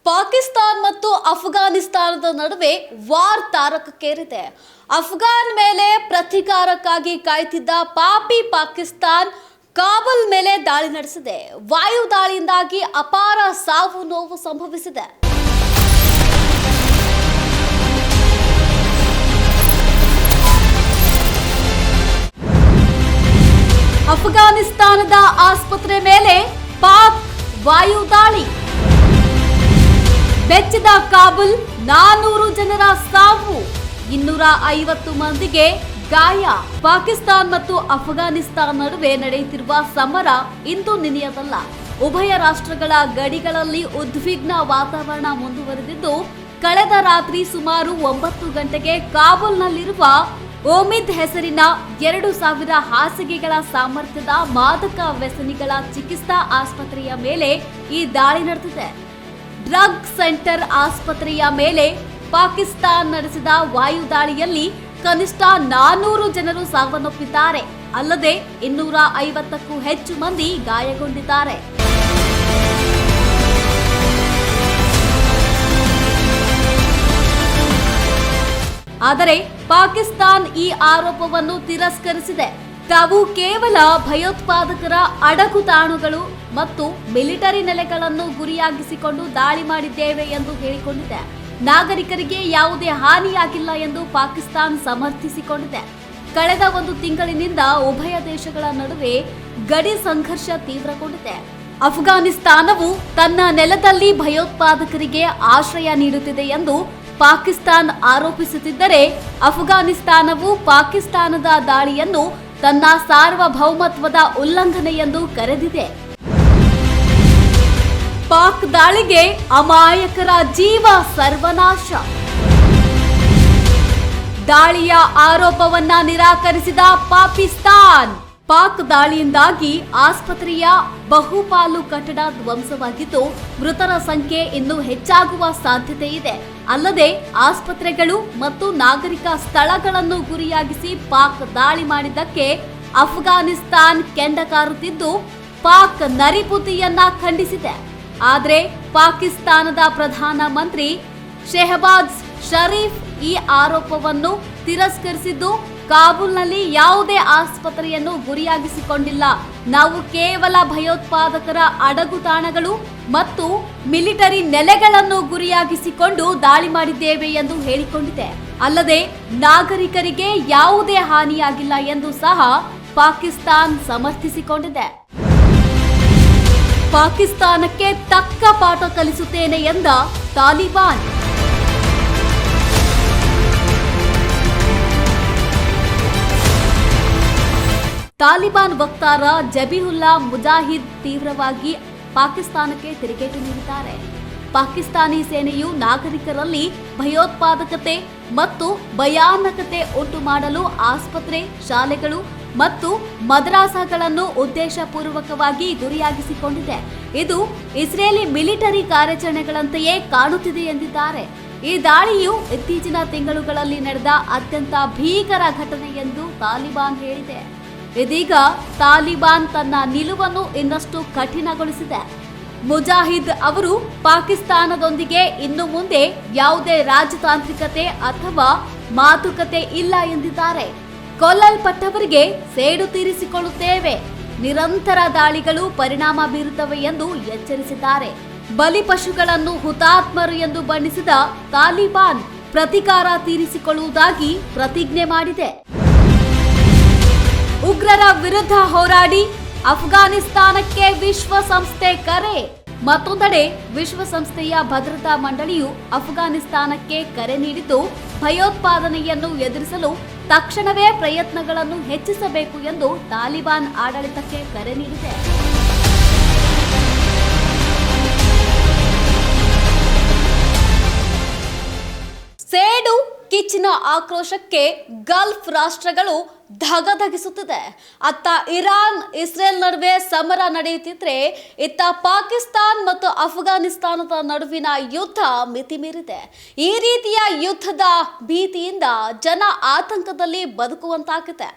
ಪಾಕಿಸ್ತಾನ ಮತ್ತು ಅಫ್ಘಾನಿಸ್ತಾನದ ನಡುವೆ ವಾರ್ ತಾರಕಕ್ಕೇರಿದೆ. ಅಫ್ಘಾನ್ ಮೇಲೆ ಪ್ರತೀಕಾರಕ್ಕಾಗಿ ಕಾಯ್ತಿದ್ದ ಪಾಪಿ ಪಾಕಿಸ್ತಾನ್ ಕಾಬೂಲ್ ಮೇಲೆ ದಾಳಿ ನಡೆಸಿದೆ. ವಾಯು ದಾಳಿಯಿಂದಾಗಿ ಅಪಾರ ಸಾವು ನೋವು ಸಂಭವಿಸಿದೆ. ಅಫ್ಘಾನಿಸ್ತಾನದ ಆಸ್ಪತ್ರೆ ಮೇಲೆ ಪಾಕ್ ವಾಯು ದಾಳಿ. ಬೆಚ್ಚಿದ ಕಾಬೂಲ್, 400 ಜನರ ಸಾವು, 250 ಮಂದಿಗೆ ಗಾಯ. ಪಾಕಿಸ್ತಾನ ಮತ್ತು ಅಫ್ಘಾನಿಸ್ತಾನ ನಡುವೆ ನಡೆಯುತ್ತಿರುವ ಸಮರ ಇಂದು ನಿನ್ನೆಯದಲ್ಲ. ಉಭಯ ರಾಷ್ಟ್ರಗಳ ಗಡಿಗಳಲ್ಲಿ ಉದ್ವಿಗ್ನ ವಾತಾವರಣ ಮುಂದುವರೆದಿದ್ದು, ಕಳೆದ ರಾತ್ರಿ ಸುಮಾರು 9 ಗಂಟೆಗೆ ಕಾಬೂಲ್ನಲ್ಲಿರುವ ಓಮಿದ್ ಹೆಸರಿನ 2000 ಹಾಸಿಗೆಗಳ ಸಾಮರ್ಥ್ಯದ ಮಾದಕ ವ್ಯಸನಿಗಳ ಚಿಕಿತ್ಸಾ ಆಸ್ಪತ್ರೆಯ ಮೇಲೆ ಈ ದಾಳಿ ನಡೆದಿದೆ. ಡ್ರಗ್ ಸೆಂಟರ್ ಆಸ್ಪತ್ರೆಯ ಮೇಲೆ ಪಾಕಿಸ್ತಾನ ನಡೆಸಿದ ವಾಯು ದಾಳಿಯಲ್ಲಿ ಕನಿಷ್ಠ 400 ಜನರು ಸಾವನ್ನಪ್ಪಿದ್ದಾರೆ. ಅಲ್ಲದೆ 250ಕ್ಕೂ ಹೆಚ್ಚು ಮಂದಿ ಗಾಯಗೊಂಡಿದ್ದಾರೆ. ಆದರೆ ಪಾಕಿಸ್ತಾನ ಈ ಆರೋಪವನ್ನು ತಿರಸ್ಕರಿಸಿದೆ. ತಾವು ಕೇವಲ ಭಯೋತ್ಪಾದಕರ ಅಡಗುತಾಣಗಳು ಮತ್ತು ಮಿಲಿಟರಿ ನೆಲೆಗಳನ್ನು ಗುರಿಯಾಗಿಸಿಕೊಂಡು ದಾಳಿ ಮಾಡಿದ್ದೇವೆ ಎಂದು ಹೇಳಿಕೊಂಡಿದೆ. ನಾಗರಿಕರಿಗೆ ಯಾವುದೇ ಹಾನಿಯಾಗಿಲ್ಲ ಎಂದು ಪಾಕಿಸ್ತಾನ ಸಮರ್ಥಿಸಿಕೊಂಡಿದೆ. ಕಳೆದ 1 ತಿಂಗಳಿನಿಂದ ಉಭಯ ದೇಶಗಳ ನಡುವೆ ಗಡಿ ಸಂಘರ್ಷ ತೀವ್ರಗೊಂಡಿದೆ. ಅಫ್ಘಾನಿಸ್ತಾನವು ತನ್ನ ನೆಲದಲ್ಲಿ ಭಯೋತ್ಪಾದಕರಿಗೆ ಆಶ್ರಯ ನೀಡುತ್ತಿದೆ ಎಂದು ಪಾಕಿಸ್ತಾನ ಆರೋಪಿಸುತ್ತಿದ್ದರೆ, ಅಫ್ಘಾನಿಸ್ತಾನವು ಪಾಕಿಸ್ತಾನದ ದಾಳಿಯನ್ನು ತನ್ನ ಸಾರ್ವಭೌಮತ್ವದ ಉಲ್ಲಂಘನೆ ಎಂದು ಕರೆದಿದೆ. ಪಾಕ್ ದಾಳಿಗೆ ಅಮಾಯಕರ ಜೀವ ಸರ್ವನಾಶ. ದಾಳಿಯ ಆರೋಪವನ್ನ ನಿರಾಕರಿಸಿದ ಪಾಕಿಸ್ತಾನ್. ಪಾಕ್ ದಾಳಿಯಿಂದಾಗಿ ಆಸ್ಪತ್ರೆಯ ಬಹುಪಾಲು ಕಟ್ಟಡ ಧ್ವಂಸವಾಗಿದ್ದು, ಮೃತರ ಸಂಖ್ಯೆ ಇನ್ನೂ ಹೆಚ್ಚಾಗುವ ಸಾಧ್ಯತೆ ಇದೆ. ಅಲ್ಲದೆ ಆಸ್ಪತ್ರೆಗಳು ಮತ್ತು ನಾಗರಿಕ ಸ್ಥಳಗಳನ್ನು ಗುರಿಯಾಗಿಸಿ ಪಾಕ್ ದಾಳಿ ಮಾಡಿದ್ದಕ್ಕೆ ಅಫ್ಘಾನಿಸ್ತಾನ್ ಕೆಂಡ ಕಾರುತ್ತಿದ್ದು, ಪಾಕ್ ನರಿಬುದ್ಧಿಯನ್ನ ಖಂಡಿಸಿದೆ. ಆದರೆ ಪಾಕಿಸ್ತಾನದ ಪ್ರಧಾನ ಮಂತ್ರಿ ಶೆಹಬಾಜ್ ಶರೀಫ್ ಈ ಆರೋಪವನ್ನು ತಿರಸ್ಕರಿಸಿದ್ದು, ಕಾಬೂಲ್ನಲ್ಲಿ ಯಾವುದೇ ಆಸ್ಪತ್ರೆಯನ್ನು ಗುರಿಯಾಗಿಸಿಕೊಂಡಿಲ್ಲ, ನಾವು ಕೇವಲ ಭಯೋತ್ಪಾದಕರ ಅಡಗುತಾಣಗಳು ಮತ್ತು ಮಿಲಿಟರಿ ನೆಲೆಗಳನ್ನು ಗುರಿಯಾಗಿಸಿಕೊಂಡು ದಾಳಿ ಮಾಡಿದ್ದೇವೆ ಎಂದು ಹೇಳಿಕೊಂಡಿದೆ. ಅಲ್ಲದೆ ನಾಗರಿಕರಿಗೆ ಯಾವುದೇ ಹಾನಿಯಾಗಿಲ್ಲ ಎಂದು ಸಹ ಪಾಕಿಸ್ತಾನ ಸಮರ್ಥಿಸಿಕೊಂಡಿದೆ. ಪಾಕಿಸ್ತಾನಕ್ಕೆ ತಕ್ಕ ಪಾಠ ಕಲಿಸುತ್ತೇನೆ ಎಂದ ತಾಲಿಬಾನ್. ತಾಲಿಬಾನ್ ವಕ್ತಾರ ಜಬೀಹುಲ್ಲಾ ಮುಜಾಹಿದ್ ತೀವ್ರವಾಗಿ ಪಾಕಿಸ್ತಾನಕ್ಕೆ ತಿರುಗೇಟು ನೀಡಿದ್ದಾರೆ. ಪಾಕಿಸ್ತಾನಿ ಸೇನೆಯು ನಾಗರಿಕರಲ್ಲಿ ಭಯೋತ್ಪಾದಕತೆ ಮತ್ತು ಭಯಾನಕತೆ ಉಂಟು ಮಾಡಲು ಆಸ್ಪತ್ರೆ, ಶಾಲೆಗಳು ಮತ್ತು ಮದ್ರಾಸಾಗಳನ್ನು ಉದ್ದೇಶಪೂರ್ವಕವಾಗಿ ಗುರಿಯಾಗಿಸಿಕೊಂಡಿದೆ. ಇದು ಇಸ್ರೇಲಿ ಮಿಲಿಟರಿ ಕಾರ್ಯಾಚರಣೆಗಳಂತೆಯೇ ಕಾಣುತ್ತಿದೆ ಎಂದಿದ್ದಾರೆ. ಈ ದಾಳಿಯು ಇತ್ತೀಚಿನ ತಿಂಗಳುಗಳಲ್ಲಿ ನಡೆದ ಅತ್ಯಂತ ಭೀಕರ ಘಟನೆ ಎಂದು ತಾಲಿಬಾನ್ ಹೇಳಿದೆ. ಇದೀಗ ತಾಲಿಬಾನ್ ತನ್ನ ನಿಲುವನ್ನು ಇನ್ನಷ್ಟು ಕಠಿಣಗೊಳಿಸಿದೆ. ಮುಜಾಹಿದ್ ಅವರು ಪಾಕಿಸ್ತಾನದೊಂದಿಗೆ ಇನ್ನು ಮುಂದೆ ಯಾವುದೇ ರಾಜತಾಂತ್ರಿಕತೆ ಅಥವಾ ಮಾತುಕತೆ ಇಲ್ಲ ಎಂದಿದ್ದಾರೆ. ಕೊಲ್ಲಲ್ಪಟ್ಟವರಿಗೆ ಸೇಡು ತೀರಿಸಿಕೊಳ್ಳುತ್ತೇವೆ, ನಿರಂತರ ದಾಳಿಗಳು ಪರಿಣಾಮ ಬೀರುತ್ತವೆ ಎಂದು ಎಚ್ಚರಿಸಿದ್ದಾರೆ. ಬಲಿಪಶುಗಳನ್ನು ಹುತಾತ್ಮರು ಎಂದು ಬಣ್ಣಿಸಿದ ತಾಲಿಬಾನ್ ಪ್ರತೀಕಾರ ತೀರಿಸಿಕೊಳ್ಳುವುದಾಗಿ ಪ್ರತಿಜ್ಞೆ ಮಾಡಿದೆ. ಉಗ್ರರ ವಿರುದ್ಧ ಹೋರಾಡಿ ಅಫ್ಘಾನಿಸ್ತಾನಕ್ಕೆ ವಿಶ್ವಸಂಸ್ಥೆ ಕರೆ. ಮತ್ತೊಂದೆಡೆ ವಿಶ್ವಸಂಸ್ಥೆಯ ಭದ್ರತಾ ಮಂಡಳಿಯು ಅಫ್ಘಾನಿಸ್ತಾನಕ್ಕೆ ಕರೆ ನೀಡಿದ್ದು, ಭಯೋತ್ಪಾದನೆಯನ್ನು ಎದುರಿಸಲು ತಕ್ಷಣವೇ ಪ್ರಯತ್ನಗಳನ್ನು ಹೆಚ್ಚಿಸಬೇಕು ಎಂದು ತಾಲಿಬಾನ್ ಆಡಳಿತಕ್ಕೆ ಕರೆ ನೀಡಿದೆ. ಸೇಡು ಕಿಚ್ಚಿನ ಆಕ್ರೋಶಕ್ಕೆ ಗಲ್ಫ್ ರಾಷ್ಟ್ರಗಳು ಧಗಧಗಿಸುತ್ತಿದೆ. ಅತ್ತ ಇರಾನ್ ಇಸ್ರೇಲ್ ನಡುವೆ ಸಮರ ನಡೆಯುತ್ತಿದ್ರೆ, ಇತ್ತ ಪಾಕಿಸ್ತಾನ ಮತ್ತು ಅಫ್ಘಾನಿಸ್ತಾನದ ನಡುವಿನ ಯುದ್ಧ ಮಿತಿ ಮೀರಿದೆ. ಈ ರೀತಿಯ ಯುದ್ಧದ ಭೀತಿಯಿಂದ ಜನ ಆತಂಕದಲ್ಲಿ ಬದುಕುವಂತಾಗಿದೆ.